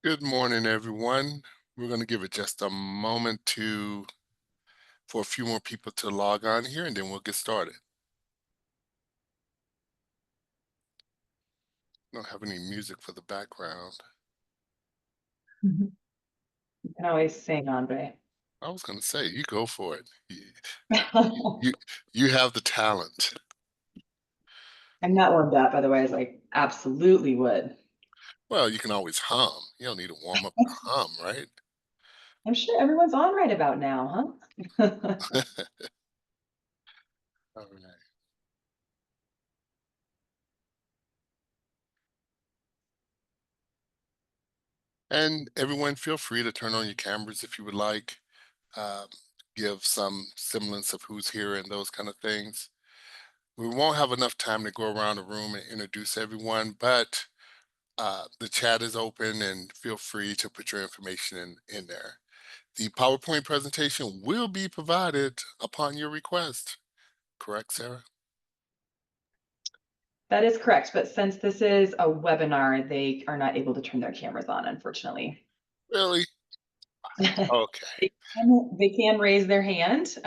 Good morning, everyone. We're going to give it just a moment for a few more people to log on here, and then we'll get started. Don't have any music for the background. Mhm. You can always sing, Andre. I was going to say, you go for it. You, you have the talent. I'm not warmed up, otherwise I absolutely would. Well, you can always hum. You don't need to warm up to hum, right? I'm sure everyone's on right about now, huh? All right. And everyone, feel free to turn on your cameras if you would like. Um, give some semblance of who's here and those kind of things. We won't have enough time to go around the room and introduce everyone, but the chat is open and feel free to put your information in there. The PowerPoint presentation will be provided upon your request. Correct, Sarah? That is correct, but since this is a webinar, they are not able to turn their cameras on, unfortunately. Really? Okay. They can raise their hand,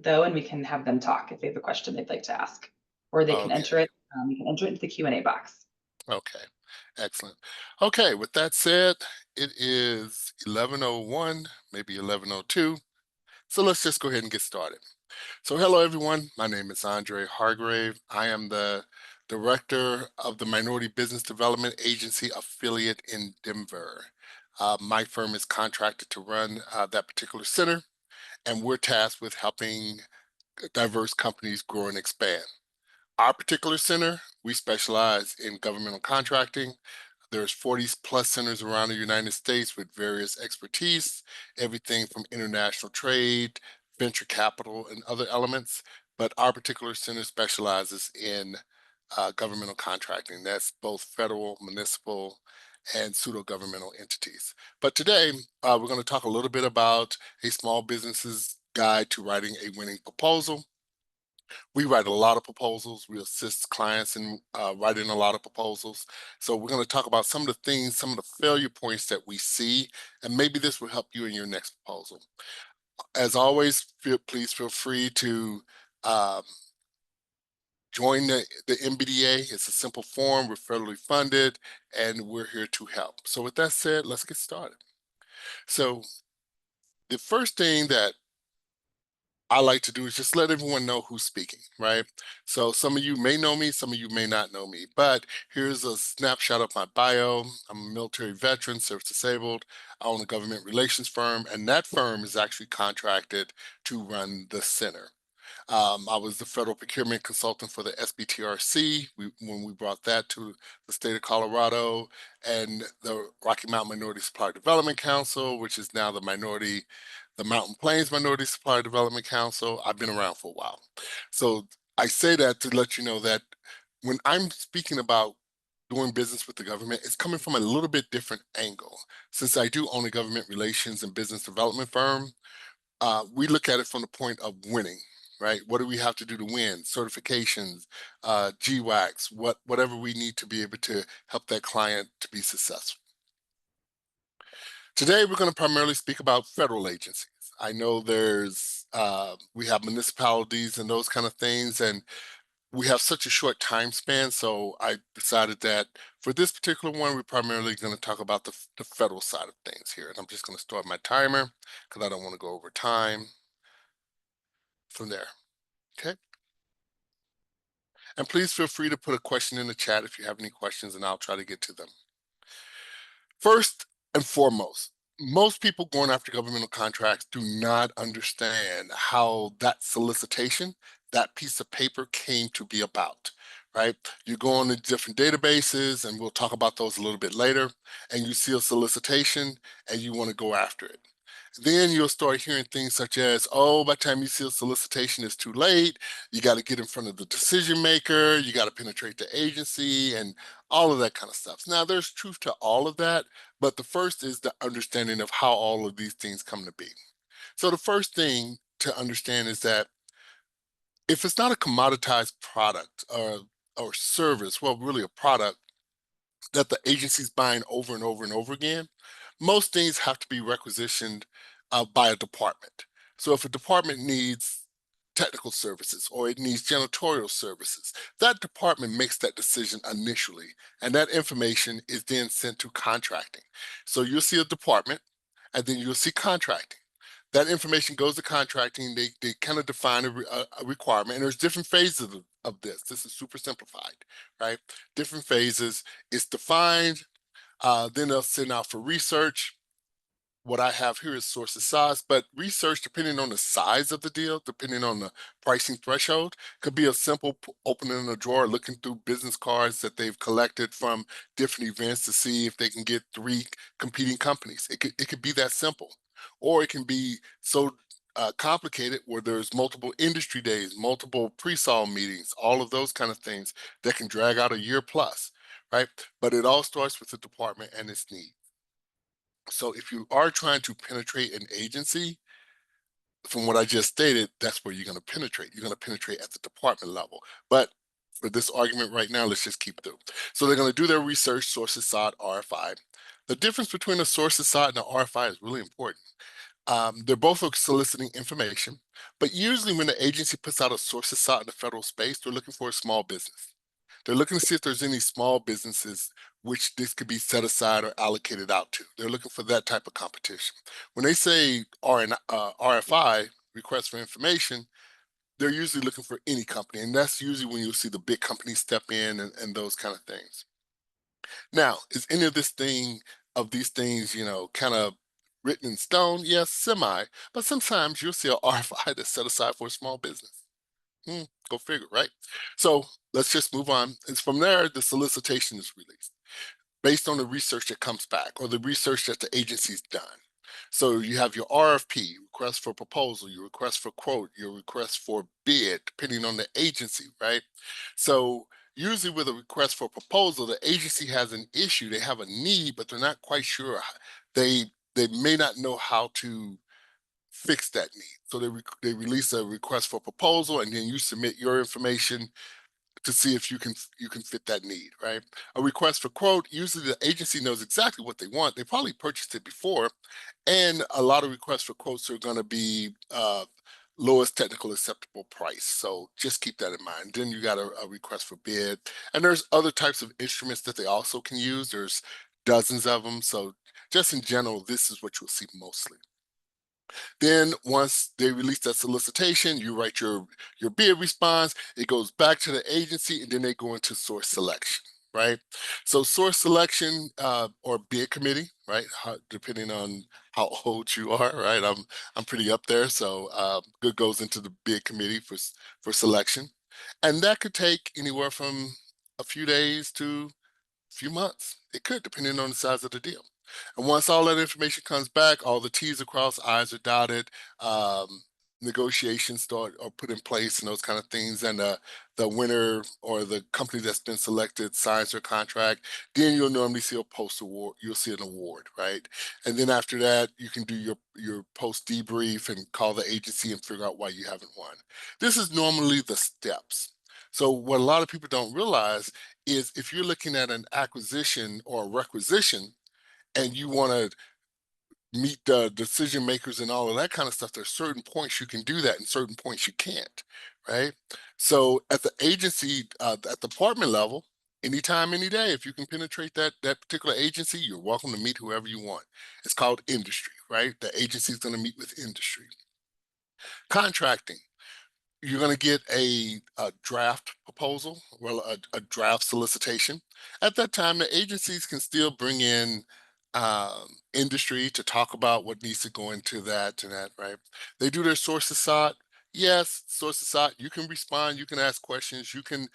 though, and we can have them talk if they have a question they'd like to ask, or they can enter Okay. it. You can enter it into the Q&A box. Okay. Excellent. Okay. With that said, it is 11:01, maybe 11:02. So let's just go ahead and get started. So hello, everyone. My name is Andre Hargrave. I am the director of the Minority Business Development Agency affiliate in Denver. My firm is contracted to run that particular center, and we're tasked with helping diverse companies grow and expand. Our particular center, we specialize in governmental contracting. There's 40 plus centers around the United States with various expertise, everything from international trade, venture capital, and other elements. But our particular center specializes in governmental contracting. That's both federal, municipal, and pseudo-governmental entities. But today, we're going to talk a little bit about a small business's guide to writing a winning proposal. We write a lot of proposals. We assist clients in writing a lot of proposals. So we're going to talk about some of the things, some of the failure points that we see, and maybe this will help you in your next proposal. As always, please feel free to um, join the MBDA. It's a simple form. We're federally funded, and we're here to help. So with that said, let's get started. So the first thing that I like to do is just let everyone know who's speaking, right? So some of you may know me, some of you may not know me, but here's a snapshot of my bio. I'm a military veteran, service disabled. I own a government relations firm, and that firm is actually contracted to run the center. I was the federal procurement consultant for the SBTRC when we brought that to the state of Colorado, and the Rocky Mountain Minority Supplier Development Council, which is now the Mountain Plains Minority Supplier Development Council. I've been around for a while. So I say that to let you know that when I'm speaking about doing business with the government, it's coming from a little bit different angle. Since I do own a government relations and business development firm, we look at it from the point of winning, right? What do we have to do to win? Certifications, GWACs, whatever we need to be able to help that client to be successful. Today, we're going to primarily speak about federal agencies. I know we have municipalities and those kind of things, and we have such a short time span, so I decided that for this particular one, we're primarily going to talk about the federal side of things here. And I'm just going to start my timer because I don't want to go over time from there. Okay. And please feel free to put a question in the chat if you have any questions, and I'll try to get to them. First and foremost, most people going after governmental contracts do not understand how that solicitation, that piece of paper came to be about, right? You go on to different databases, and we'll talk about those a little bit later, and you see a solicitation and you want to go after it. Then you'll start hearing things such as, oh, by the time you see a solicitation, it's too late. You got to get in front of the decision maker. You got to penetrate the agency and all of that kind of stuff. Now, there's truth to all of that, but the first is the understanding of how all of these things come to be. So the first thing to understand is that if it's not a commoditized product or service, well, really a product that the agency's buying over and over and over again, most things have to be requisitioned by a department. So if a department needs technical services or it needs janitorial services, that department makes that decision initially, and that information is then sent to contracting. So you'll see a department, and then you'll see contracting. That information goes to contracting. They kind of define a requirement, and there's different phases of this. This is super simplified, right? Different phases. It's defined, then they'll send out for research. What I have here is sources size, but research, depending on the size of the deal, depending on the pricing threshold, could be a simple opening a drawer, looking through business cards that they've collected from different events to see if they can get three competing companies. It could be that simple, or it can be so complicated where there's multiple industry days, multiple pre-sale meetings, all of those kind of things that can drag out a year plus, right? But it all starts with the department and its need. So if you are trying to penetrate an agency, from what I just stated, that's where you're going to penetrate. You're going to penetrate at the department level. But for this argument right now, let's just keep through. So they're going to do their research, sources sought, RFI. The difference between a sources sought and an RFI is really important. They're both soliciting information, but usually when the agency puts out a sources sought in the federal space, they're looking for a small business. They're looking to see if there's any small businesses which this could be set aside or allocated out to. They're looking for that type of competition. When they say RFI, request for information, they're usually looking for any company. And that's usually when you'll see the big companies step in and those kind of things. Now, is any of these things, kind of written in stone? Yes, semi. But sometimes you'll see a RFI that's set aside for a small business. Go figure, right? So let's just move on. And from there, the solicitation is released based on the research that comes back or the research that the agency's done. So you have your RFP, request for proposal, your request for quote, your request for bid, depending on the agency, right? So usually with a request for proposal, the agency has an issue, they have a need, but they're not quite sure. They they may not know how to fix that need. So they release a request for proposal, and then you submit your information to see if you can fit that need, right? A request for quote, usually the agency knows exactly what they want. They probably purchased it before, and a lot of requests for quotes are going to be lowest technical acceptable price. So just keep that in mind. Then you got a request for bid, and there's other types of instruments that they also can use. There's dozens of them. So just in general, this is what you'll see mostly. Then once they release that solicitation, you write your bid response, it goes back to the agency, and then they go into source selection, right? So source selection or bid committee, right? Depending on how old you are, right? I'm pretty up there, so good goes into the bid committee for selection, and that could take anywhere from a few days to few months. It could, depending on the size of the deal. And once all that information comes back, all the T's are crossed, I's are dotted, negotiations start or put in place and those kind of things, and the winner or the company that's been selected signs their contract, then you'll normally see a post award, you'll see an award, right? And then after that, you can do your post debrief and call the agency and figure out why you haven't won. This is normally the steps. So what a lot of people don't realize is if you're looking at an acquisition or a requisition and you want to meet the decision makers and all of that kind of stuff, there's certain points you can do that and certain points you can't, right? So at the agency, at the department level, anytime, any day, if you can penetrate that particular agency, you're welcome to meet whoever you want. It's called industry, right? The agency is going to meet with industry. Contracting, you're going to get a draft proposal, well, a draft solicitation. At that time, the agencies can still bring in industry to talk about what needs to go into that and that, right? They do their sources sought. Yes, sources sought. You can respond. You can ask questions. You can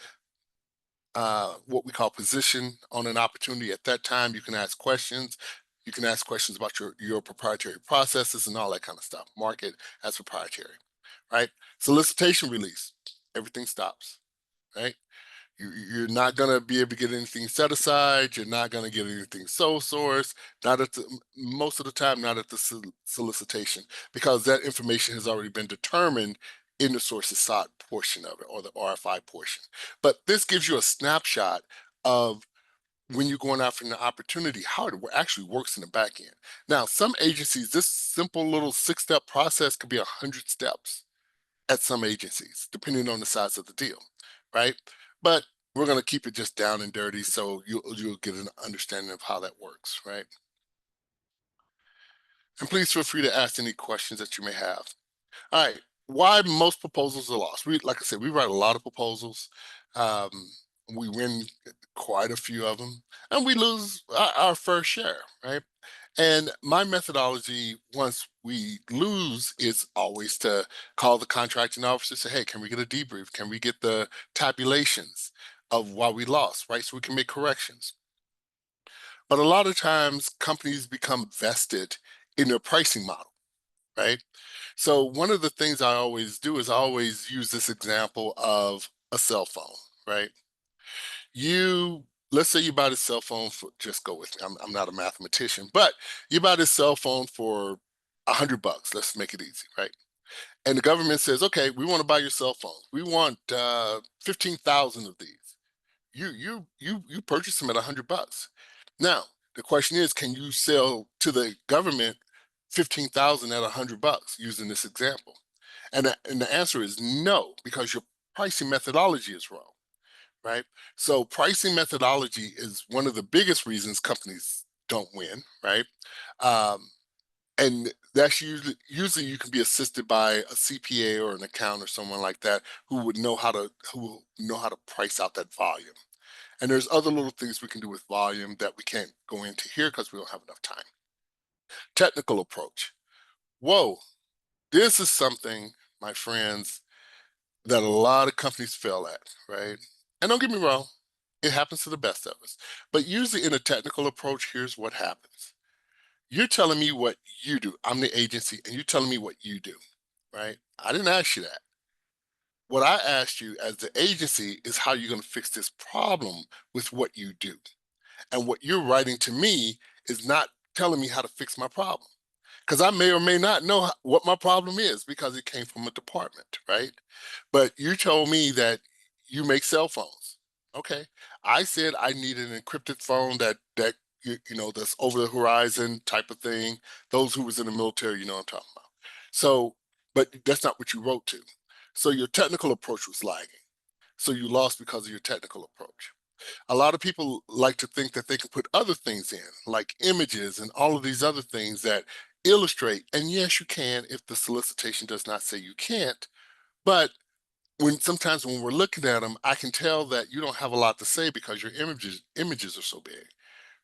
what we call position on an opportunity. At that time, you can ask questions. You can ask questions about your proprietary processes and all that kind of stuff. Market as proprietary, right? Solicitation release, everything stops, right? You're not going to be able to get anything set aside. You're not going to get anything sole source, not at the, most of the time, not at the solicitation, because that information has already been determined in the sources sought portion of it or the RFI portion. But this gives you a snapshot of when you're going after an opportunity, how it actually works in the back end. Now, some agencies, this simple little 6-step process could be 100 steps at some agencies, depending on the size of the deal, right? But we're going to keep it just down and dirty so you'll get an understanding of how that works, right? And please feel free to ask any questions that you may have. All right. Why most proposals are lost? Like I said, we write a lot of proposals. Um, we win quite a few of them, and we lose our fair share, right? And my methodology, once we lose, is always to call the contracting officer, say, "Hey, can we get a debrief? Can we get the tabulations of why we lost, right? So we can make corrections." But a lot of times, companies become vested in their pricing model, right? So one of the things I always do is I always use this example of a cell phone, right? Let's say you buy a cell phone for, just go with me. I'm not a mathematician, but you buy this cell phone for $100. Let's make it easy, right? And the government says, okay, we want to buy your cell phone. We want 15,000 of these. You purchase them at $100. Now the question is, can you sell to the government 15,000 at $100 using this example? And the answer is no, because your pricing methodology is wrong, right? So pricing methodology is one of the biggest reasons companies don't win, right? Um, and that's usually you can be assisted by a CPA or an accountant or someone like that who will know how to price out that volume. And there's other little things we can do with volume that we can't go into here because we don't have enough time. Technical approach. Whoa, this is something, my friends, that a lot of companies fail at, right? And don't get me wrong, it happens to the best of us. But usually in a technical approach, here's what happens. You're telling me what you do. I'm the agency, and you're telling me what you do, right? I didn't ask you that. What I asked you as the agency is how you're going to fix this problem with what you do. And what you're writing to me is not telling me how to fix my problem, because I may or may not know what my problem is because it came from a department, right? But you told me that you make cell phones. Okay. I said I need an encrypted phone that that's over the horizon type of thing. Those who was in the military, you know what I'm talking about. So, but that's not what you wrote to. So your technical approach was lagging. So you lost because of your technical approach. A lot of people like to think that they can put other things in, like images and all of these other things that illustrate. And yes, you can if the solicitation does not say you can't. But sometimes when we're looking at them, I can tell that you don't have a lot to say because your images are so big,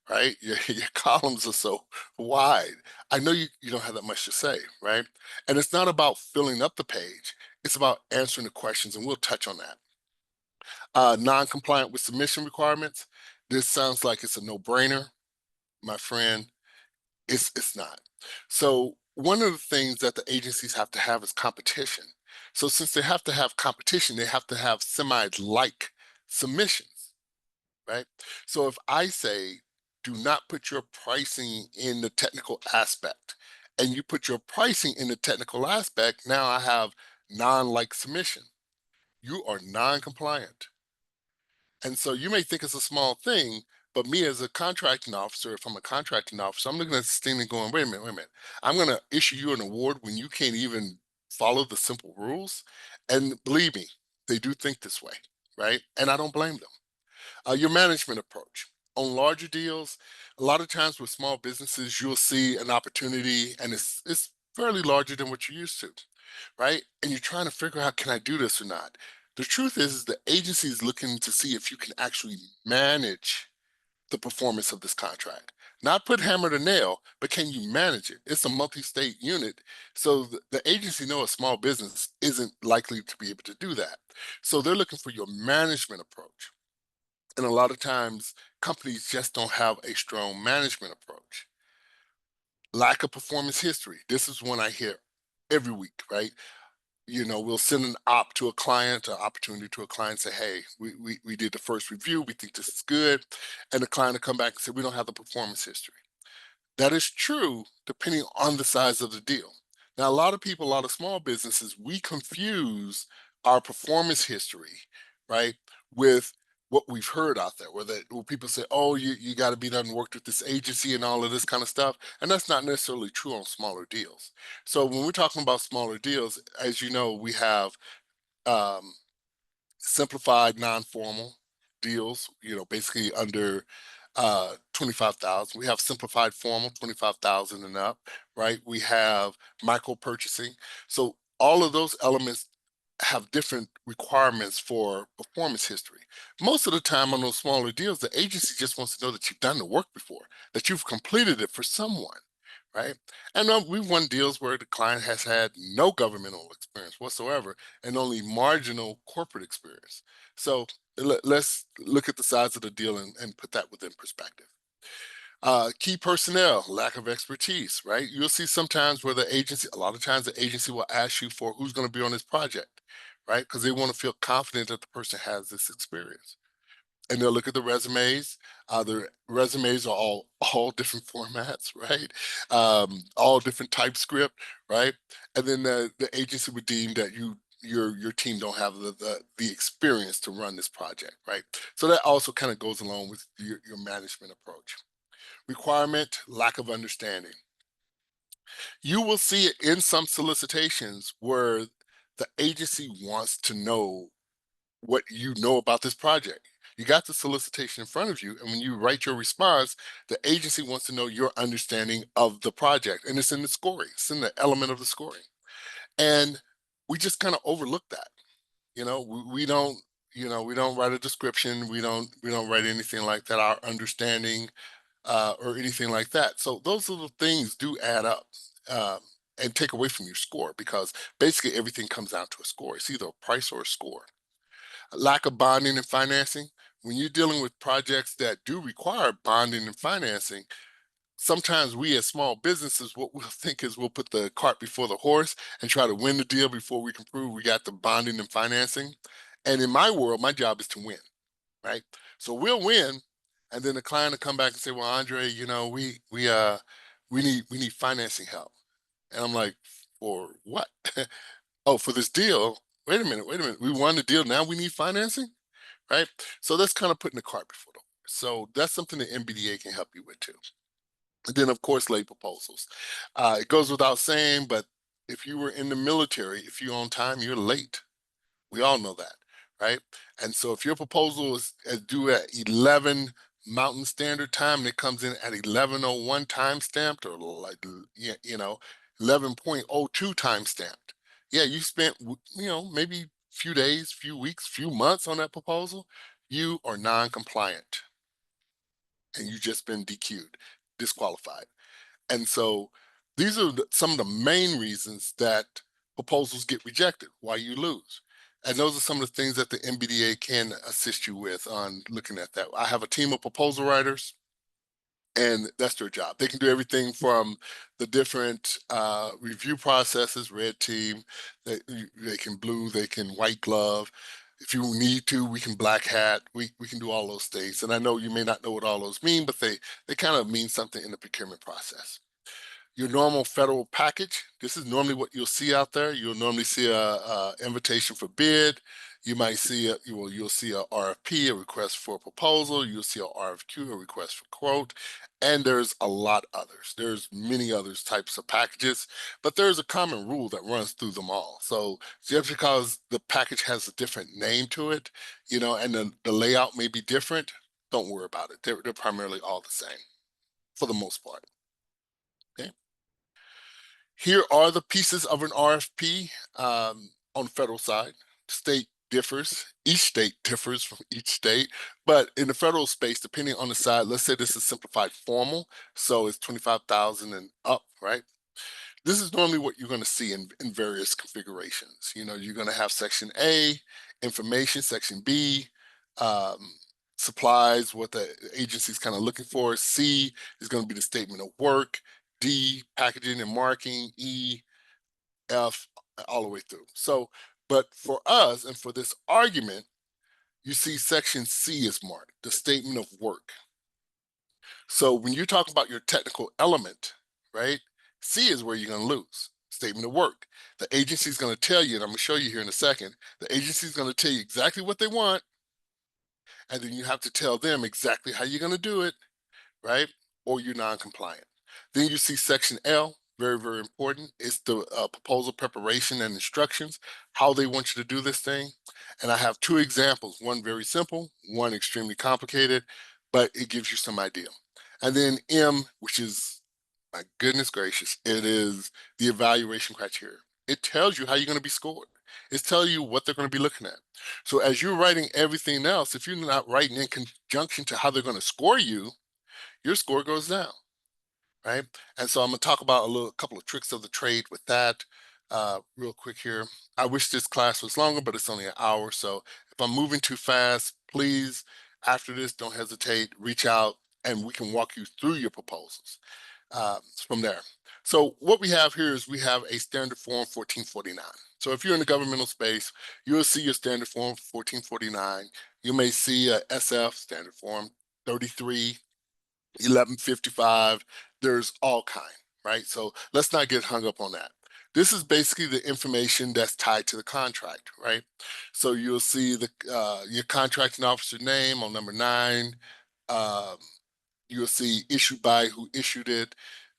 right? Your columns are so wide. I know you don't have that much to say, right? And it's not about filling up the page. It's about answering the questions, and we'll touch on that. Non-compliant with submission requirements. This sounds like it's a no-brainer, my friend. It's not. So one of the things that the agencies have to have is competition. So since they have to have competition, they have to have semi-like submissions, right? So if I say, do not put your pricing in the technical aspect, and you put your pricing in the technical aspect, now I have non-like submission. You are non-compliant. And so you may think it's a small thing, but me as a contracting officer, if I'm a contracting officer, I'm looking at this thing and going, wait a minute. I'm going to issue you an award when you can't even follow the simple rules. And believe me, they do think this way, right? And I don't blame them. Your management approach. On larger deals, a lot of times with small businesses, you'll see an opportunity and it's fairly larger than what you're used to, right? And you're trying to figure out, can I do this or not? The truth is the agency is looking to see if you can actually manage the performance of this contract. Not put hammer to nail, but can you manage it? It's a multi-state unit. So the agency know a small business isn't likely to be able to do that. So they're looking for your management approach. And a lot of times companies just don't have a strong management approach. Lack of performance history. This is one I hear every week, right? We'll send an to a client, an opportunity to a client, say, hey, we did the first review, we think this is good. And the client will come back and say, we don't have the performance history. That is true depending on the size of the deal. Now, a lot of people, a lot of small businesses, we confuse our performance history, right, with what we've heard out there, where people say, oh, you got to be done worked with this agency and all of this kind of stuff. And that's not necessarily true on smaller deals. So when we're talking about smaller deals, as you know, we have um, simplified non-formal deals, basically under 25,000. We have simplified formal 25,000 and up, right? We have micro purchasing. So all of those elements have different requirements for performance history. Most of the time on those smaller deals, the agency just wants to know that you've done the work before, that you've completed it for someone, right? And we've won deals where the client has had no governmental experience whatsoever and only marginal corporate experience. So let's look at the size of the deal and put that within perspective. Key personnel, lack of expertise, right? You'll see sometimes where a lot of times the agency will ask you for who's going to be on this project, right? Because they want to feel confident that the person has this experience. And they'll look at the resumes. The resumes are all different formats, right? All different TypeScript, right? And then the agency would deem that your team don't have the experience to run this project, right? So that also kind of goes along with your management approach. Requirement, lack of understanding. You will see it in some solicitations where the agency wants to know what you know about this project. You got the solicitation in front of you, and when you write your response, the agency wants to know your understanding of the project, and it's in the scoring. It's in the element of the scoring, and we just kind of overlook that. We don't. We don't write a description. We don't write anything like that. Our understanding or anything like that. So those little things do add up um, and take away from your score because basically everything comes down to a score. It's either a price or a score. Lack of bonding and financing. When you're dealing with projects that do require bonding and financing, sometimes we as small businesses, what we'll think is we'll put the cart before the horse and try to win the deal before we can prove we got the bonding and financing. And in my world, my job is to win, right? So we'll win, and then the client will come back and say, "Well, Andre, we need financing help." And I'm like, "For what?" "Oh, for this deal." Wait a minute, wait a minute. We won the deal. Now we need financing, right? So that's kind of putting the cart before the horse. So that's something that MBDA can help you with too. And then, of course, late proposals. It goes without saying, but if you were in the military, if you're on time, you're late. We all know that, right? And so if your proposal is due at 11 Mountain Standard Time and it comes in at 11:01 time stamped or like, 11.02 time stamped, yeah, you spent, maybe few days, few weeks, few months on that proposal, you are non-compliant and you just been DQ'd, disqualified. And so these are some of the main reasons that proposals get rejected, why you lose. And those are some of the things that the MBDA can assist you with on looking at that. I have a team of proposal writers, and that's their job. They can do everything from the different review processes, red team, they can blue, they can white glove. If you need to, we can black hat. We can do all those things. And I know you may not know what all those mean, but they kind of mean something in the procurement process. Your normal federal package. This is normally what you'll see out there. You'll normally see a invitation for bid. You might see you'll see a RFP, a request for a proposal. You'll see a RFQ, a request for quote, and there's a lot others. There's many others types of packages, but there's a common rule that runs through them all. So just because the package has a different name to it, and the layout may be different, don't worry about it. They're primarily all the same for the most part. Okay. Here are the pieces of an RFP on the federal side. State differs. Each state differs from each state. But in the federal space, depending on the side, let's say this is simplified formal. So it's 25,000 and up, right? This is normally what you're going to see in various configurations. You're going to have section A, information, section B, um, supplies, what the agency is kind of looking for. C is going to be the statement of work. D, packaging and marking. E, F, all the way through. So, but for us and for this argument, you see section C is marked, the statement of work. So when you talk about your technical element, right, C is where you're going to lose. Statement of work. The agency is going to tell you, and I'm going to show you here in a second, the agency is going to tell you exactly what they want, and then you have to tell them exactly how you're going to do it, right? Or you're non-compliant. Then you see section L, very, very important. It's the proposal preparation and instructions, how they want you to do this thing. And I have two examples, one very simple, one extremely complicated, but it gives you some idea. And then M, which is, my goodness gracious, it is the evaluation criteria. It tells you how you're going to be scored. It's telling you what they're going to be looking at. So as you're writing everything else, if you're not writing in conjunction to how they're going to score you, your score goes down, right? And so I'm going to talk about a couple of tricks of the trade with that real quick here. I wish this class was longer, but it's only an hour. So if I'm moving too fast, please, after this, don't hesitate, reach out, and we can walk you through your proposals from there. So what we have here is we have a standard form 1449. So if you're in the governmental space, you'll see your standard form 1449. You may see a SF standard form 33, 1155. There's all kind, right? So let's not get hung up on that. This is basically the information that's tied to the contract, right? So you'll see the your contracting officer name on number 9. Um, you'll see issued by, who issued it.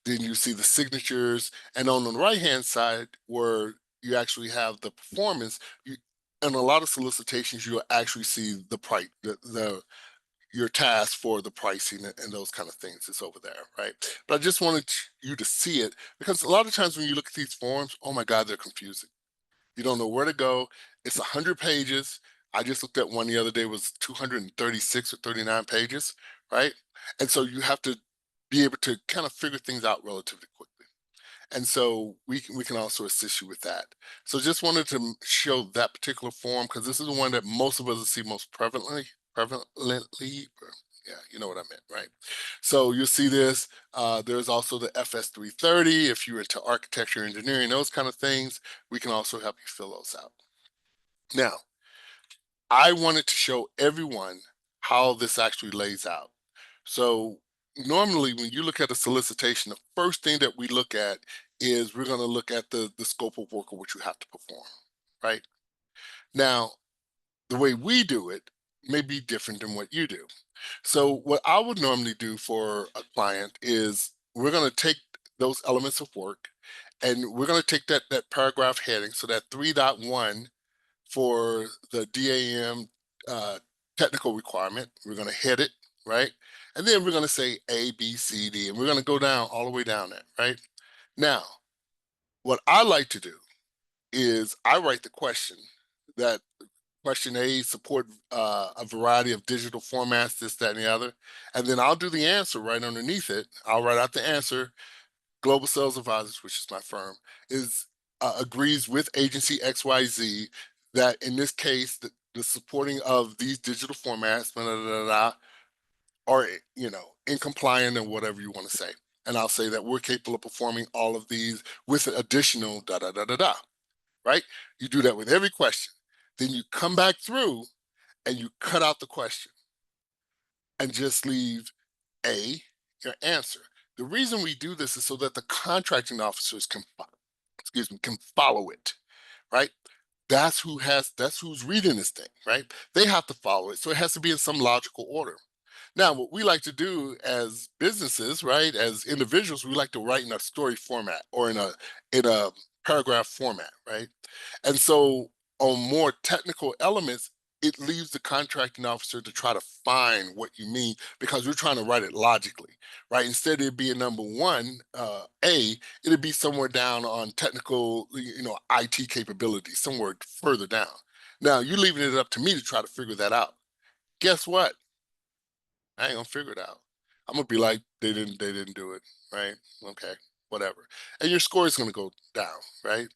Then you see the signatures, and on the right hand side where you actually have the performance, in a lot of solicitations you'll actually see the price, your task for the pricing and those kind of things is over there, right? But I just wanted you to see it, because a lot of times when you look at these forms, oh my God, they're confusing. You don't know where to go. It's 100 pages. I just looked at one the other day, was 236 or 39 pages, right? And so you have to be able to kind of figure things out relatively quickly. And so we can also assist you with that. So just wanted to show that particular form, because this is the one that most of us see most prevalently. Yeah, you know what I meant, right? So you'll see this. There's also the FS 330. If you're into architecture, engineering, those kind of things, we can also help you fill those out. Now, I wanted to show everyone how this actually lays out. So normally when you look at a solicitation, the first thing that we look at is we're going to look at the scope of work of what you have to perform, right? Now, the way we do it may be different than what you do. So what I would normally do for a client is we're going to take those elements of work, and we're going to take that paragraph heading, so that 3.1 for the DAM technical requirement, we're going to head it, right? And then we're going to say A, B, C, D, and we're going to go down all the way down there, right? Now, what I like to do is I write the question. That question A, support a variety of digital formats, this, that, and the other. And then I'll do the answer right underneath it. I'll write out the answer. Global Sales Advisors, which is my firm, is agrees with agency XYZ that in this case, the supporting of these digital formats, blah, blah, blah, blah, are, in compliant, and whatever you want to say. And I'll say that we're capable of performing all of these with an additional da da da da da. Right? You do that with every question. Then you come back through and you cut out the question and just leave A, your answer. The reason we do this is so that the contracting officers can, can follow it, right? That's who's reading this thing, right? They have to follow it. So it has to be in some logical order. Now, what we like to do as businesses, right, as individuals, we like to write in a story format or in a paragraph format, right? And so on more technical elements, it leaves the contracting officer to try to find what you mean, because we're trying to write it logically, right? Instead of it being number 1, A, it'd be somewhere down on technical, IT capabilities, somewhere further down. Now you're leaving it up to me to try to figure that out. Guess what? I ain't gonna figure it out. I'm gonna be like, they didn't do it, right? Okay, whatever. And your score is gonna go down, right?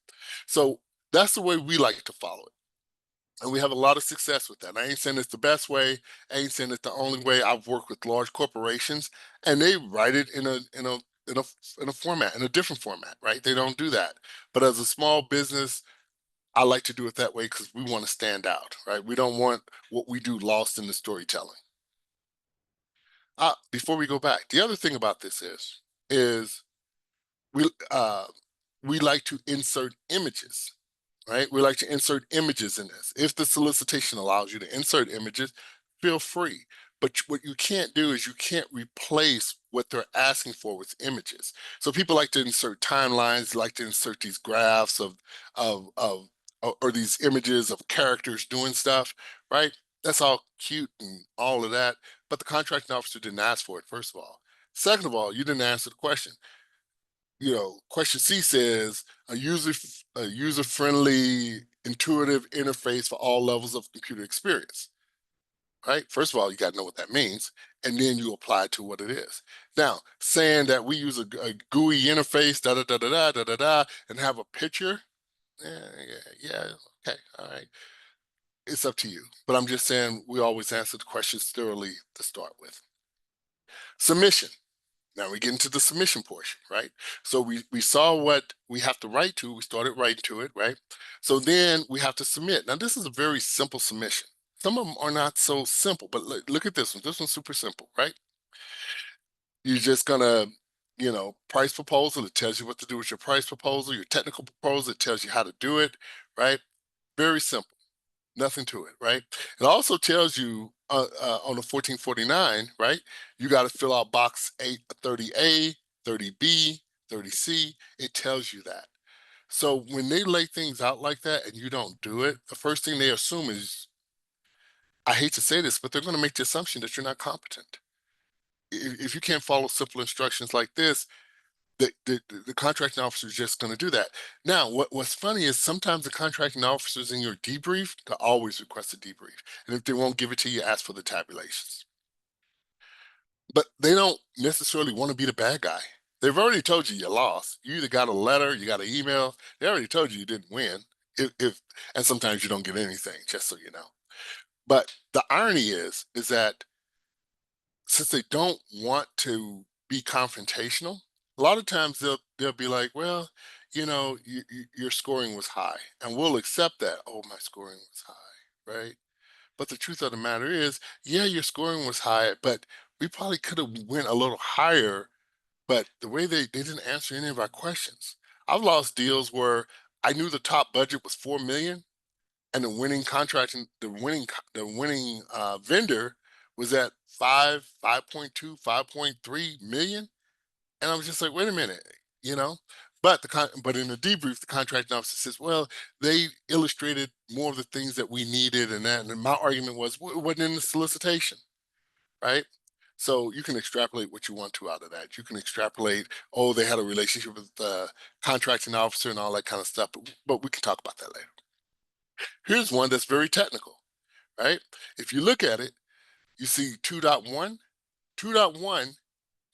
So that's the way we like to follow it. And we have a lot of success with that. I ain't saying it's the best way. I ain't saying it's the only way. I've worked with large corporations, and they write it in a format, in a different format, right? They don't do that. But as a small business, I like to do it that way because we want to stand out, right? We don't want what we do lost in the storytelling. Before we go back, the other thing about this is we uh, we like to insert images, right? We like to insert images in this. If the solicitation allows you to insert images, feel free. But what you can't do is you can't replace what they're asking for with images. So people like to insert timelines, like to insert these graphs of or these images of characters doing stuff, right? That's all cute and all of that, but the contracting officer didn't ask for it, first of all. Second of all, you didn't answer the question. Question C says a user friendly, intuitive interface for all levels of computer experience. Right? First of all, you got to know what that means, and then you apply it to what it is. Now, saying that we use a GUI interface, da da da da da da da da, and have a picture, yeah, okay, all right. It's up to you. But I'm just saying we always answer the questions thoroughly to start with. Submission. Now we get into the submission portion, right? So we saw what we have to write to. We started writing to it, right? So then we have to submit. Now this is a very simple submission. Some of them are not so simple, but look at this one. This one's super simple, right? You're just gonna, price proposal. It tells you what to do with your price proposal. Your technical proposal, it tells you how to do it, right? Very simple. Nothing to it, right? It also tells you on the 1449, right? You got to fill out box 30A, 30B, 30C. It tells you that. So when they lay things out like that and you don't do it, the first thing they assume is, I hate to say this, but they're going to make the assumption that you're not competent. If you can't follow simple instructions like this, the contracting officer is just going to do that. Now, what's funny is sometimes the contracting officers in your debrief, they always request a debrief. And if they won't give it to you, ask for the tabulations. But they don't necessarily want to be the bad guy. They've already told you you lost. You either got a letter, you got an email. They already told you you didn't win. And sometimes you don't get anything, just so you know. But the irony is that since they don't want to be confrontational, a lot of times they'll be like, well, your scoring was high, and we'll accept that. Oh, my scoring was high, right? But the truth of the matter is, yeah, your scoring was high, but we probably could have went a little higher. But the way they didn't answer any of our questions, I've lost deals where I knew the top budget was 4 million, and the winning contract and the winning vendor was at 5.2, 5.3 million. And I was just like, wait a minute, you know. But in the debrief, the contracting officer says, well, they illustrated more of the things that we needed, and that. And my argument was, well, it wasn't in the solicitation, right? So you can extrapolate what you want to out of that. You can extrapolate, oh, they had a relationship with the contracting officer and all that kind of stuff. But we can talk about that later. Here's one that's very technical, right? If you look at it, you see 2.1. 2.1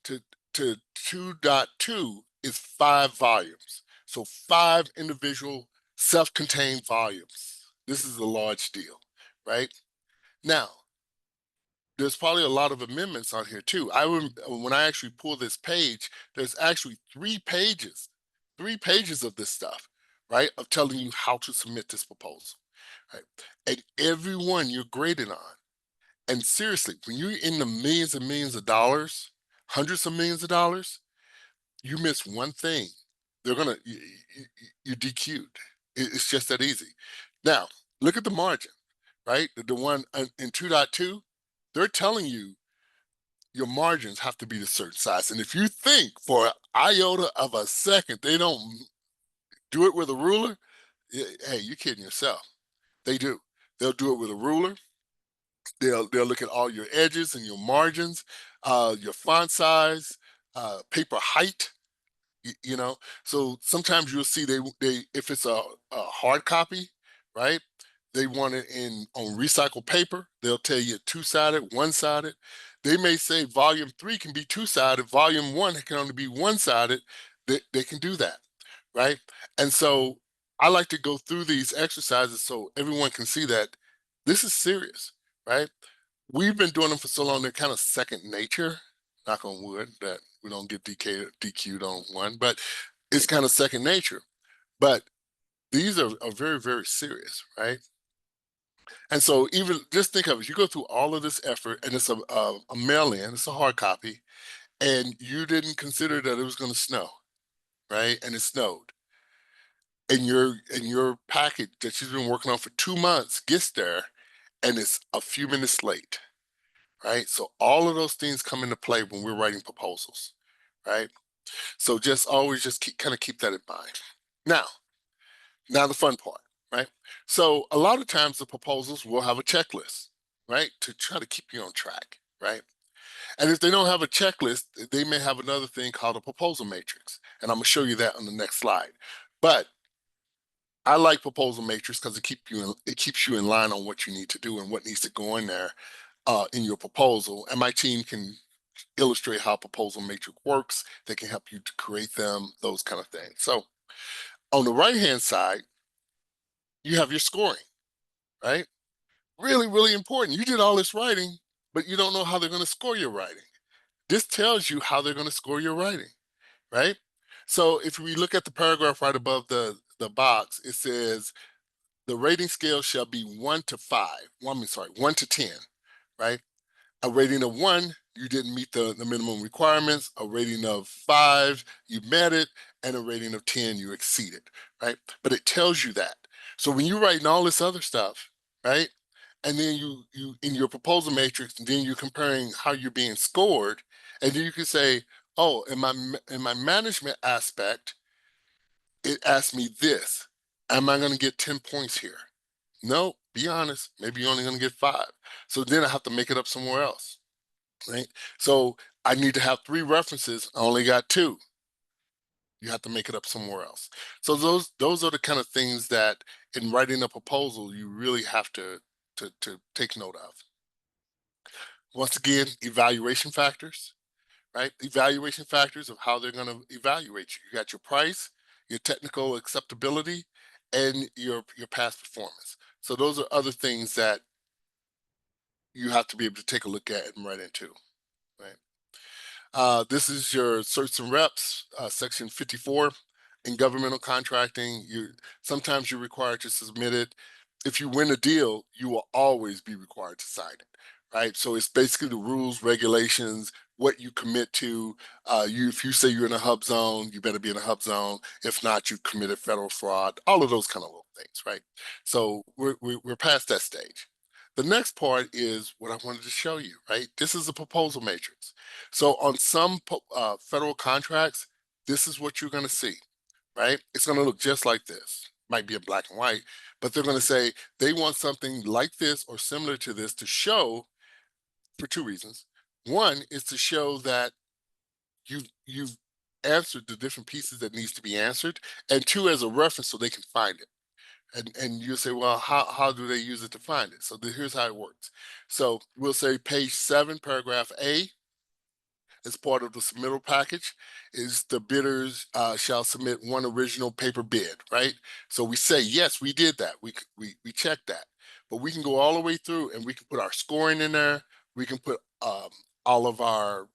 to, to 2.2 is 5 volumes. So 5 individual self-contained volumes. This is a large deal, right? Now, there's probably a lot of amendments on here too. When I actually pull this page, there's actually 3 pages of this stuff, right? Of telling you how to submit this proposal, right? And every one you're graded on. And seriously, when you're in the millions and millions of dollars, hundreds of millions of dollars, you miss one thing, you're DQ'd. It's just that easy. Now, look at the margin, right? The one in 2.2, they're telling you your margins have to be a certain size. And if you think for an iota of a second they don't do it with a ruler, hey, you're kidding yourself. They do. They'll do it with a ruler. They'll look at all your edges and your margins, your font size, paper height. So sometimes you'll see they if it's a hard copy, right? They want it in on recycled paper. They'll tell you two-sided, one-sided. They may say volume 3 can be two-sided, volume 1 can only be one-sided. They can do that, right? And so I like to go through these exercises so everyone can see that this is serious, right? We've been doing them for so long, they're kind of second nature, knock on wood, that we don't get DQ'd on one, but it's kind of second nature. But these are very, very serious, right? And so even just think of it, you go through all of this effort and it's a mail-in, it's a hard copy, and you didn't consider that it was going to snow, right? And it snowed. And your package that you've been working on for 2 months gets there and it's a few minutes late. right? So all of those things come into play when we're writing proposals, right? So just always just kind of keep that in mind. Now, now the fun part, right? So a lot of times the proposals will have a checklist, right? To try to keep you on track, right? And if they don't have a checklist, they may have another thing called a proposal matrix. And I'm gonna show you that on the next slide. But I like proposal matrix because it keeps you in line on what you need to do and what needs to go in there in your proposal. And my team can illustrate how proposal matrix works. They can help you to create them, those kind of things. So on the right hand side, you have your scoring, right? Really, really important. You did all this writing, but you don't know how they're going to score your writing. This tells you how they're going to score your writing, right? So if we look at the paragraph right above the box, it says the rating scale shall be 1 to 5. Sorry, 1 to 10, right? A rating of 1, you didn't meet the minimum requirements. A rating of 5, you met it. And a rating of 10, you exceeded, right? But it tells you that. So when you're writing all this other stuff, right? And then you in your proposal matrix, and then you're comparing how you're being scored, and then you can say, oh, in my management aspect, it asked me this. Am I going to get 10 points here? No, be honest. Maybe you're only going to get 5. So then I have to make it up somewhere else, right? So I need to have 3 references. I only got 2. You have to make it up somewhere else. So those are the kind of things that in writing a proposal you really have to take note of. Once again, evaluation factors, right? Evaluation factors of how they're going to evaluate you. You got your price, your technical acceptability, and your past performance. So those are other things that you have to be able to take a look at and write into, right? This is your certs and reps, section 54. In governmental contracting, sometimes you're required to submit it. If you win a deal, you will always be required to sign it, right? So it's basically the rules, regulations, what you commit to. If you say you're in a hub zone, you better be in a hub zone. If not, you've committed federal fraud. All of those kind of little things, right? So we're past that stage. The next part is what I wanted to show you, right? This is a proposal matrix. So on some federal contracts, this is what you're going to see, right? It's going to look just like this. Might be in black and white, but they're going to say they want something like this or similar to this to show for 2 reasons. One is to show that you've answered the different pieces that needs to be answered, and 2 as a reference so they can find it. And you'll say, well, how do they use it to find it? So here's how it works. So we'll say page 7, paragraph A, as part of the submittal package is the bidders shall submit one original paper bid, right? So we say, yes, we did that. We checked that. But we can go all the way through and we can put our scoring in there. We can put all of our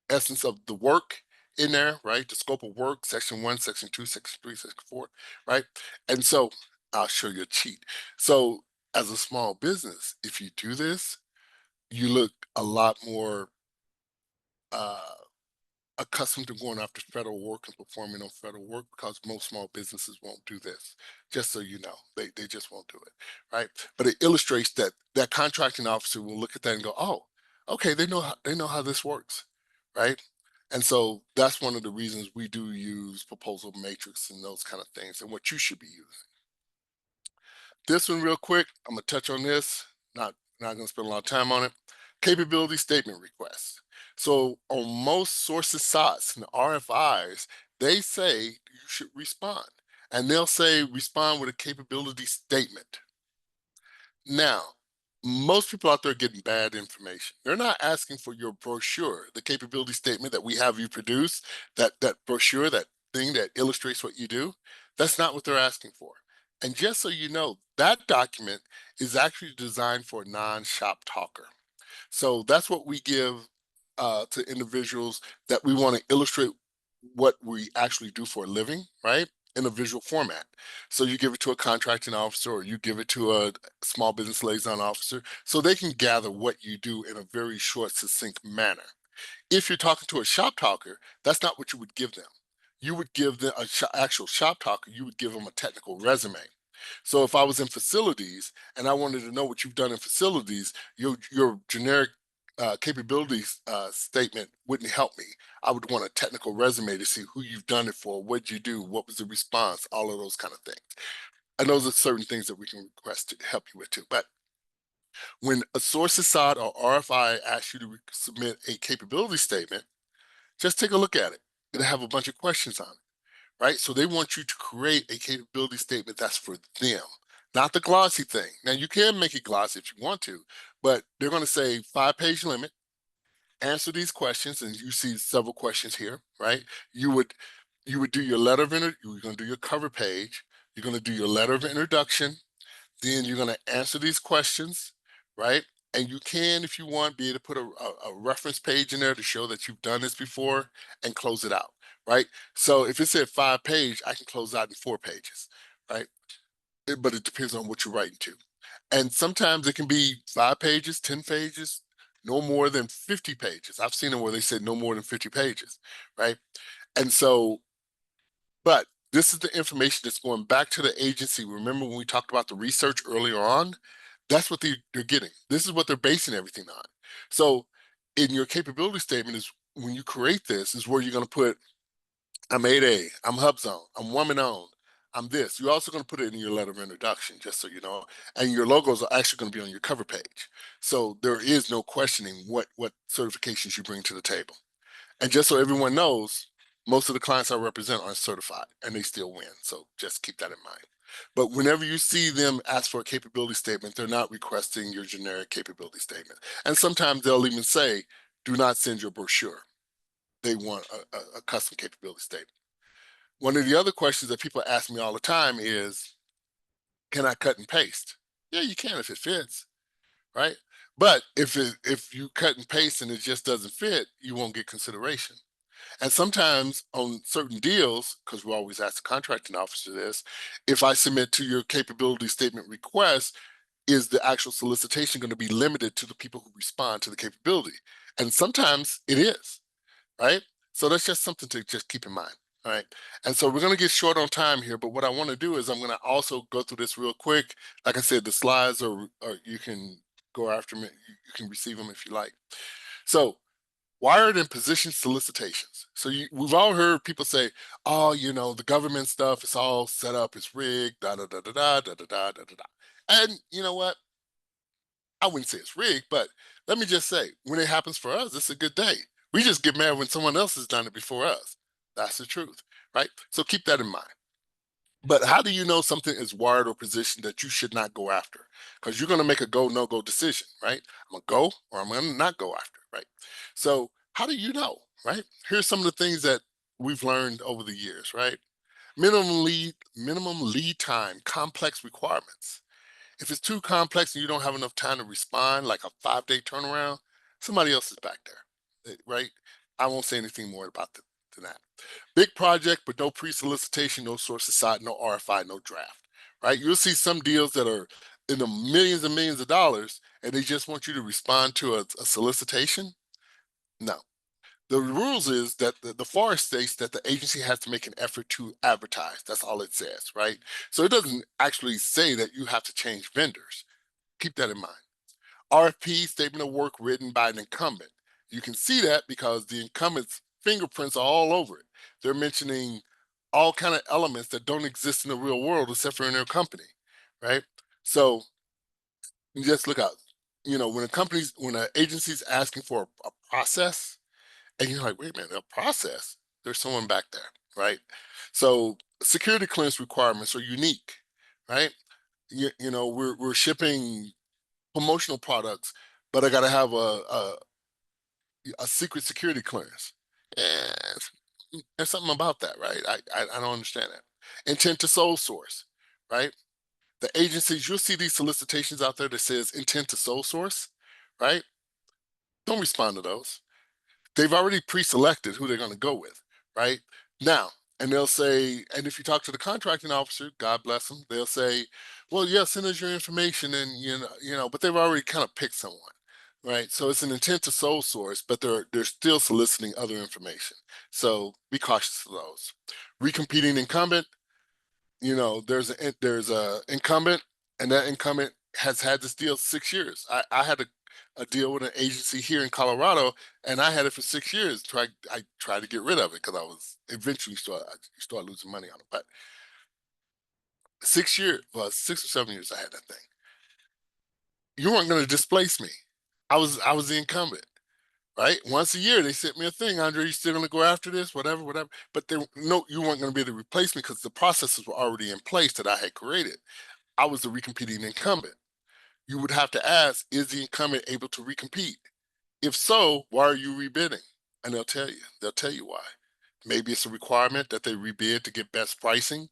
essence of the work in there, right? The scope of work, section 1, section 2, section 3, section 4, right? And so I'll show you a cheat. So as a small business, if you do this, you look a lot more uh, accustomed to going after federal work and performing on federal work because most small businesses won't do this. Just so you know, they just won't do it, right? But it illustrates that that contracting officer will look at that and go, oh, okay, they know how this works, right? And so that's one of the reasons we do use proposal matrix and those kind of things and what you should be using. This one real quick, I'm gonna touch on this, not gonna spend a lot of time on it. Capability statement requests. So on most sources SOTs and RFIs, they say you should respond. And they'll say respond with a capability statement. Now, most people out there are getting bad information. They're not asking for your brochure, the capability statement that we have you produce, that brochure, that thing that illustrates what you do. That's not what they're asking for. And just so you know, that document is actually designed for a non-shop talker. So that's what we give to individuals that we want to illustrate what we actually do for a living, right? In a visual format. So you give it to a contracting officer or you give it to a small business liaison officer so they can gather what you do in a very short, succinct manner. If you're talking to a shop talker, that's not what you would give them. You would give them actual shop talker, you would give them a technical resume. So if I was in facilities and I wanted to know what you've done in facilities, your generic capabilities statement wouldn't help me. I would want a technical resume to see who you've done it for, what you do, what was the response, all of those kind of things. And those are certain things that we can request to help you with too. But when a sources sought or RFI asks you to submit a capability statement, just take a look at it. It'll have a bunch of questions on it, right? So they want you to create a capability statement that's for them, not the glossy thing. Now you can make it glossy if you want to, but they're going to say 5-page limit, answer these questions, and you see several questions here, right? You would do your letter of you're going to do your cover page, you're going to do your letter of introduction, then you're going to answer these questions, right? And you can, if you want, be able to put a reference page in there to show that you've done this before and close it out, right? So if it said 5-page, I can close out in 4 pages, right? But it depends on what you're writing to. And sometimes it can be 5 pages, 10 pages, no more than 50 pages. I've seen it where they said no more than 50 pages, right? And so, but this is the information that's going back to the agency. Remember when we talked about the research earlier on? That's what they're getting. This is what they're basing everything on. So in your capability statement is when you create this is where you're going to put, I'm 8A, I'm HubZone, I'm woman owned, I'm this. You're also going to put it in your letter of introduction, just so you know. And your logos are actually going to be on your cover page. So there is no questioning what certifications you bring to the table. And just so everyone knows, most of the clients I represent aren't certified and they still win. So just keep that in mind. But whenever you see them ask for a capability statement, they're not requesting your generic capability statement. And sometimes they'll even say, do not send your brochure. They want a custom capability statement. One of the other questions that people ask me all the time is, can I cut and paste? Yeah, you can if it fits, right? But if you cut and paste and it just doesn't fit, you won't get consideration. And sometimes on certain deals, because we always ask the contracting officer this, if I submit to your capability statement request, is the actual solicitation going to be limited to the people who respond to the capability? And sometimes it is, right? So that's just something to just keep in mind. All right. And so we're going to get short on time here, but what I want to do is I'm going to also go through this real quick. Like I said, the slides are you can go after me. You can receive them if you like. So wired and position solicitations. So we've all heard people say, oh, the government stuff is all set up, it's rigged, da da da da da da da da da da. And you know what? I wouldn't say it's rigged, but let me just say, when it happens for us, it's a good day. We just get mad when someone else has done it before us. That's the truth, right? So keep that in mind. But how do you know something is wired or positioned that you should not go after? Because you're going to make a go, no go decision, right? I'm going to go or I'm going to not go after, right? So how do you know, right? Here's some of the things that we've learned over the years, right? Minimum lead time, complex requirements. If it's too complex and you don't have enough time to respond, like a 5-day turnaround, somebody else is back there, right? I won't say anything more about than that. Big project, but no pre-solicitation, no sources sought, no RFI, no draft, right? You'll see some deals that are in the millions and millions of dollars, and they just want you to respond to a solicitation. No. The rules is that the FAR states that the agency has to make an effort to advertise. That's all it says, right? So it doesn't actually say that you have to change vendors. Keep that in mind. RFP, statement of work written by an incumbent. You can see that because the incumbent's fingerprints are all over it. They're mentioning all kind of elements that don't exist in the real world except for in their company, right? So you just look out. When an agency's asking for a process, and you're like, wait a minute, a process? There's someone back there, right? So security clearance requirements are unique, right? We're shipping promotional products, but I got to have a secret security clearance. And there's something about that, right? I don't understand that. Intent to sole source, right? The agencies, you'll see these solicitations out there that says intent to sole source, right? Don't respond to those. They've already pre-selected who they're going to go with, right? Now, and they'll say, and if you talk to the contracting officer, God bless them, they'll say, well, yeah, send us your information, and but they've already kind of picked someone, right? So it's an intent to sole source, but they're still soliciting other information. So be cautious of those. Recompeting incumbent, there's a incumbent, and that incumbent has had this deal 6 years. I had to a deal with an agency here in Colorado, and I had it for 6 years. I tried to get rid of it because I was eventually start losing money on it. But 6 years, well, 6 or 7 years, I had that thing. You weren't going to displace me. I was the incumbent, right? Once a year, they sent me a thing. Andre, you still going to go after this? Whatever, whatever. But no, you weren't going to be able to replace me because the processes were already in place that I had created. I was the recompeting incumbent. You would have to ask, is the incumbent able to recompete? If so, why are you rebidding? And they'll tell you. They'll tell you why. Maybe it's a requirement that they rebid to get best pricing.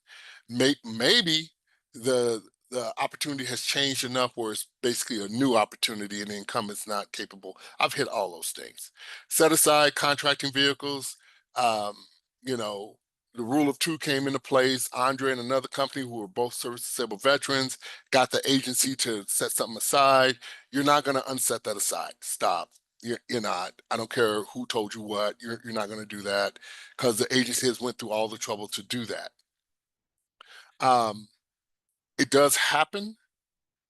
Maybe the the opportunity has changed enough where it's basically a new opportunity and the incumbent's not capable. I've hit all those things. Set aside contracting vehicles. Um, you know, the rule of two came into place. Andre and another company who were both service disabled veterans got the agency to set something aside. You're not going to unset that aside. Stop. You're not. I don't care who told you what. You're not going to do that because the agency has went through all the trouble to do that. Um, it does happen,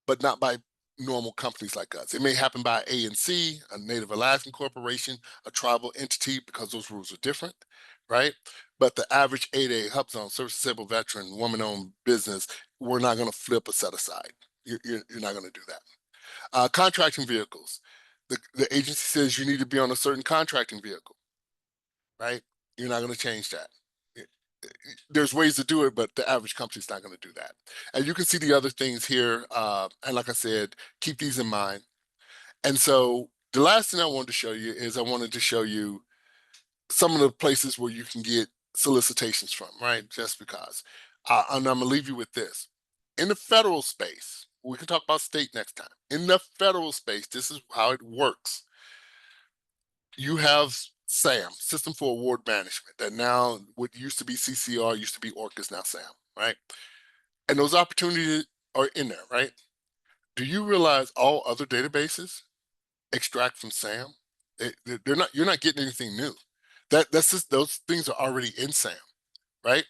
but not by normal companies like us. It may happen by ANC, a Native Alaskan corporation, a tribal entity, because those rules are different, right? But the average 8A HUBZone, service disabled veteran, woman-owned business, we're not going to flip a set aside. You're not going to do that. Contracting vehicles. The agency says you need to be on a certain contracting vehicle, right? You're not going to change that. There's ways to do it, but the average company's not going to do that. And you can see the other things here. And like I said, keep these in mind. And so the last thing I wanted to show you is I wanted to show you some of the places where you can get solicitations from, right? Just because. And I'm going to leave you with this. In the federal space, we can talk about state next time. In the federal space, this is how it works. You have SAM, System for Award Management, that now what used to be CCR, used to be ORC, is now SAM, right? And those opportunities are in there, right? Do you realize all other databases extract from SAM? They're not. You're not getting anything new. That's just, those things are already in SAM, right?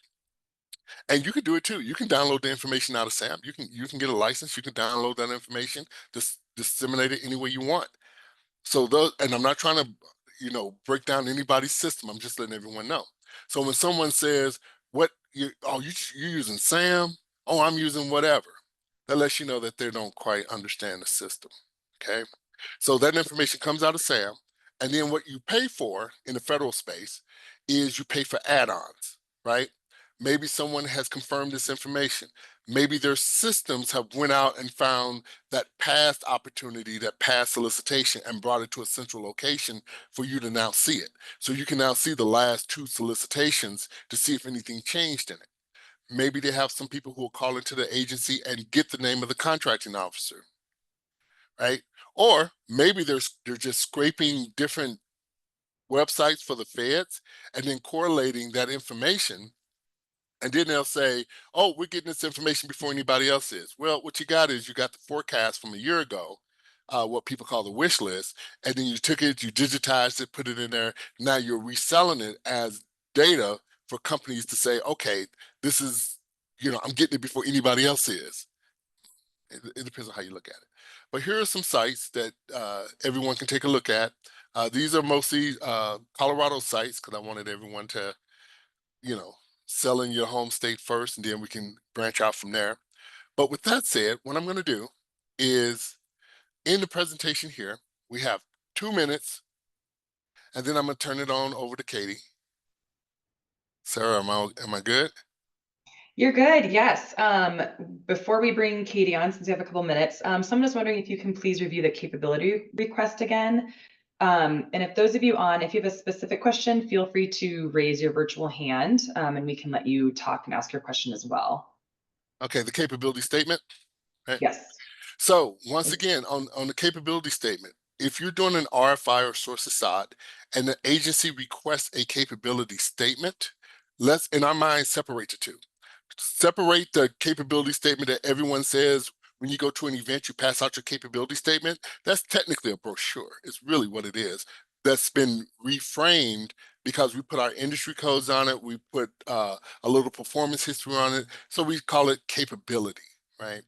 And you can do it too. You can download the information out of SAM. You can get a license. You can download that information, just disseminate it any way you want. So those, and I'm not trying to, break down anybody's system. I'm just letting everyone know. So when someone says, "What you're using SAM," "Oh, I'm using whatever," that lets you know that they don't quite understand the system. Okay, so that information comes out of SAM, and then what you pay for in the federal space is you pay for add-ons, right? Maybe someone has confirmed this information. Maybe their systems have went out and found that past opportunity, that past solicitation, and brought it to a central location for you to now see it. So you can now see the last two solicitations to see if anything changed in it. Maybe they have some people who will call into the agency and get the name of the contracting officer, right? Or maybe they're just scraping different websites for the feds and then correlating that information, and then they'll say, "Oh, we're getting this information before anybody else is." Well, what you got is you got the forecast from a year ago, what people call the wish list, and then you took it, you digitized it, put it in there. Now you're reselling it as data for companies to say, "Okay, this is, I'm getting it before anybody else is." It depends on how you look at it. But here are some sites that everyone can take a look at. These are mostly Colorado sites because I wanted everyone to, you know, sell in your home state first, and then we can branch out from there. But with that said, what I'm going to do is in the presentation here, we have 2 minutes, and then I'm going to turn it on over to Katie. Sarah, am I good? You're good, yes. Before we bring Katie on, since we have a couple minutes, someone is wondering if you can please review the capability request again. And if those of you on, if you have a specific question, feel free to raise your virtual hand, and we can let you talk and ask your question as well. Okay, the capability statement. Right. Yes. So once again, on the capability statement, if you're doing an RFI or source aside and the agency requests a capability statement, let's in our mind separate the two. Separate the capability statement that everyone says when you go to an event, you pass out your capability statement. That's technically a brochure. It's really what it is. That's been reframed because we put our industry codes on it. We put a little performance history on it. So we call it capability, right?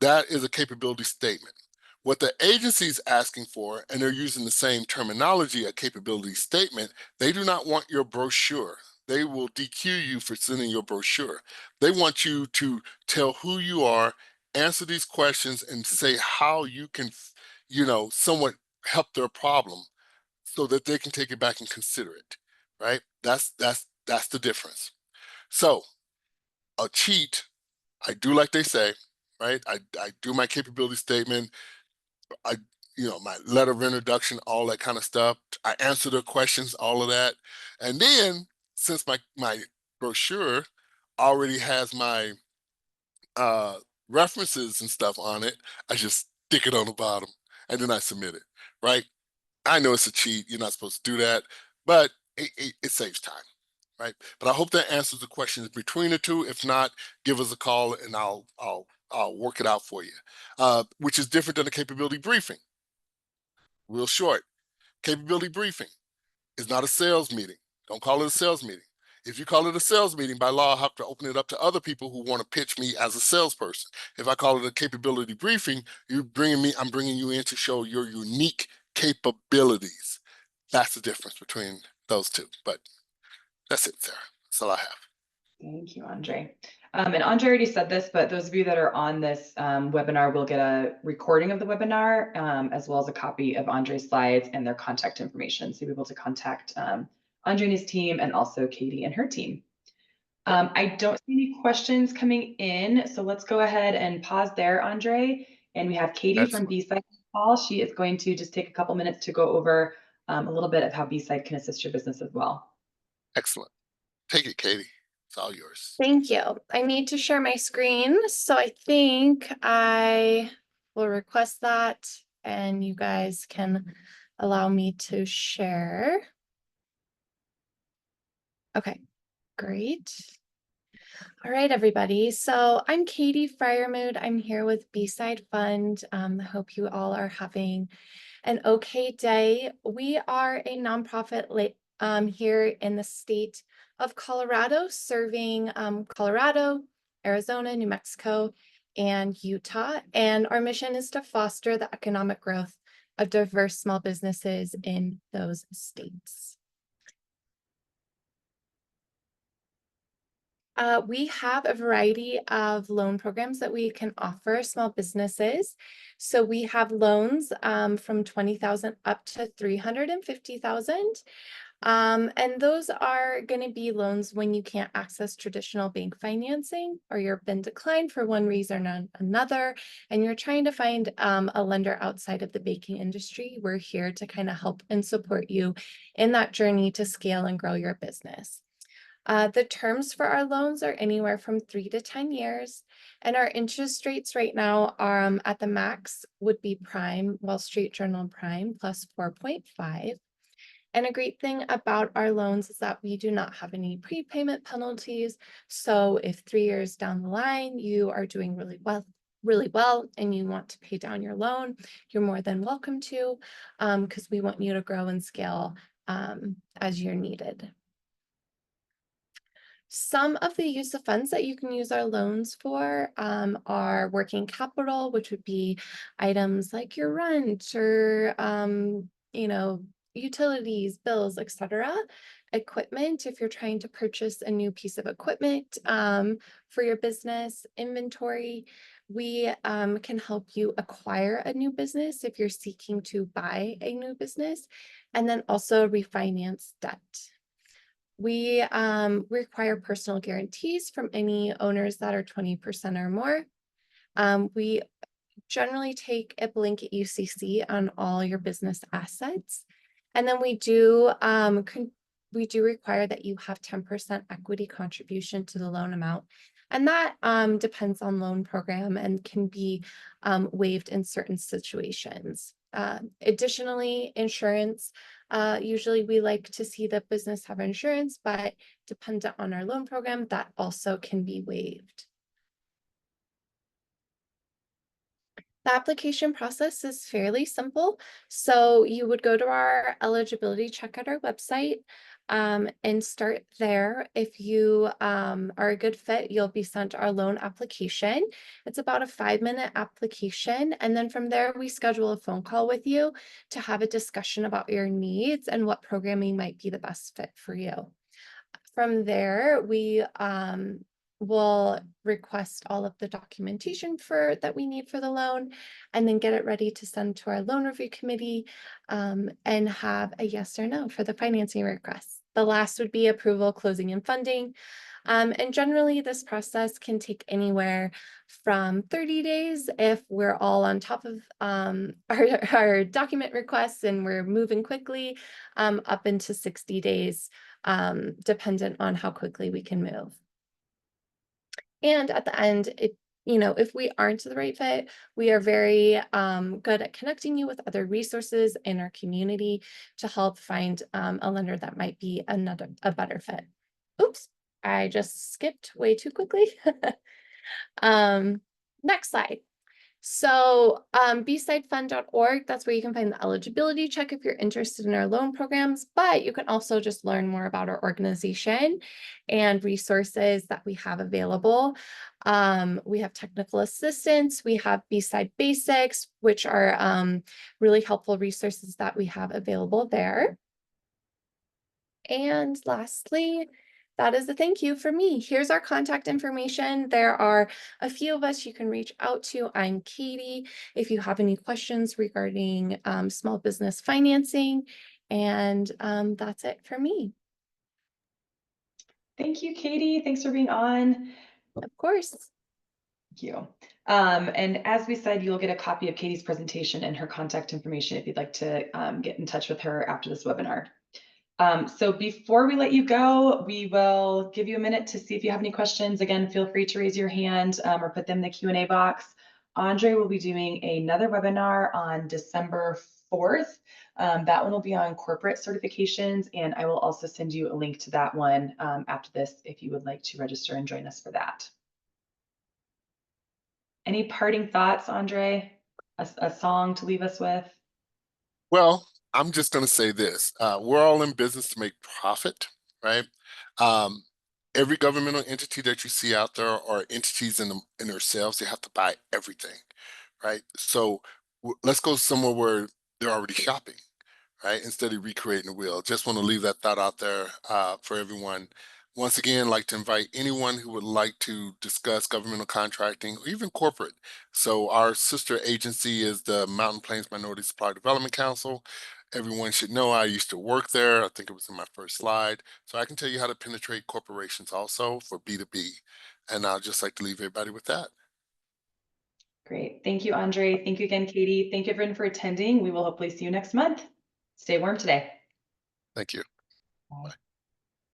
That is a capability statement. What the agency is asking for, and they're using the same terminology, a capability statement, they do not want your brochure. They will DQ you for sending your brochure. They want you to tell who you are, answer these questions, and say how you can, somewhat help their problem so that they can take it back and consider it, right? That's the difference. So a cheat, I do like they say, right? I do my capability statement. I, my letter of introduction, all that kind of stuff. I answer the questions, all of that. And then since my brochure already has my uh references and stuff on it, I just stick it on the bottom and then I submit it, right? I know it's a cheat. You're not supposed to do that, but it saves time, right? But I hope that answers the questions between the two. If not, give us a call and I'll work it out for you. Which is different than a capability briefing. Real short, capability briefing is not a sales meeting. Don't call it a sales meeting. If you call it a sales meeting, by law, I have to open it up to other people who want to pitch me as a salesperson. If I call it a capability briefing, I'm bringing you in to show your unique capabilities. That's the difference between those two. But that's it, Sarah. That's all I have. Thank you, Andre. And Andre already said this, but those of you that are on this webinar will get a recording of the webinar, as well as a copy of Andre's slides and their contact information. So you'll be able to contact Andre and his team, and also Katie and her team. I don't see any questions coming in, so let's go ahead and pause there, Andre. And we have Katie from Excellent. B-Side call. She is going to just take a couple minutes to go over a little bit of how B-Side can assist your business as well. Excellent. Take it, Katie. It's all yours. Thank you. I need to share my screen, so I think I will request that and you guys can allow me to share. Okay, great. All right, everybody. So I'm Katie Fryermood. I'm here with B-Side Fund. I hope you all are having an okay day. We are a nonprofit here in the state of Colorado, serving Colorado, Arizona, New Mexico, and Utah. And our mission is to foster the economic growth of diverse small businesses in those states. We have a variety of loan programs that we can offer small businesses. So we have loans from $20,000 up to $350,000. And those are going to be loans when you can't access traditional bank financing, or you've been declined for one reason or another, and you're trying to find a lender outside of the banking industry. We're here to kind of help and support you in that journey to scale and grow your business. The terms for our loans are anywhere from 3 to 10 years, and our interest rates right now are at the max would be Prime, Wall Street Journal Prime plus 4.5. And a great thing about our loans is that we do not have any prepayment penalties. So if 3 years down the line you are doing really well and you want to pay down your loan, you're more than welcome to, because we want you to grow and scale as you're needed. Some of the use of funds that you can use our loans for are working capital, which would be items like your rent or, utilities, bills, etc. Equipment, if you're trying to purchase a new piece of equipment for your business. Inventory, we can help you acquire a new business if you're seeking to buy a new business, and then also refinance debt. We require personal guarantees from any owners that are 20% or more. We generally take a blanket UCC on all your business assets. And then we do require that you have 10% equity contribution to the loan amount. And that depends on loan program and can be waived in certain situations. Additionally, insurance, usually we like to see the business have insurance, but dependent on our loan program, that also can be waived. The application process is fairly simple. So you would go to our eligibility check at our website. and start there. If you are a good fit, you'll be sent our loan application. It's about a 5-minute application. And then from there, we schedule a phone call with you to have a discussion about your needs and what programming might be the best fit for you. From there, we will request all of the documentation that we need for the loan, and then get it ready to send to our loan review committee, and have a yes or no for the financing request. The last would be approval, closing, and funding. And generally, this process can take anywhere from 30 days if we're all on top of our document requests and we're moving quickly, up into 60 days, dependent on how quickly we can move. And at the end, if we aren't the right fit, we are very good at connecting you with other resources in our community to help find a lender that might be a better fit. Oops, I just skipped way too quickly. Next slide. So bsidefund.org, that's where you can find the eligibility check if you're interested in our loan programs, but you can also just learn more about our organization and resources that we have available. We have technical assistance, we have B-Side Basics, which are really helpful resources that we have available there. And lastly, that is a thank you for me. Here's our contact information. There are a few of us you can reach out to. I'm Katie, if you have any questions regarding small business financing. And that's it for me. Thank you, Katie. Thanks for being on. Of course. Thank you. And as we said, you'll get a copy of Katie's presentation and her contact information if you'd like to get in touch with her after this webinar. So before we let you go, we will give you a minute to see if you have any questions. Again, feel free to raise your hand or put them in the Q&A box. Andre will be doing another webinar on December 4th. That one will be on corporate certifications, and I will also send you a link to that one after this if you would like to register and join us for that. Any parting thoughts, Andre? A song to leave us with? Well, I'm just going to say this. We're all in business to make profit, right? Every governmental entity that you see out there are entities in themselves. They have to buy everything, right? So let's go somewhere where they're already shopping, right? Instead of recreating the wheel. Just want to leave that thought out there for everyone. Once again, I'd like to invite anyone who would like to discuss governmental contracting or even corporate. So our sister agency is the Mountain Plains Minority Supply Development Council. Everyone should know I used to work there. I think it was in my first slide. So I can tell you how to penetrate corporations also for B2B. And I'd just like to leave everybody with that. Great. Thank you, Andre. Thank you again, Katie. Thank you everyone for attending. We will hopefully see you next month. Stay warm today. Thank you. Bye. Bye.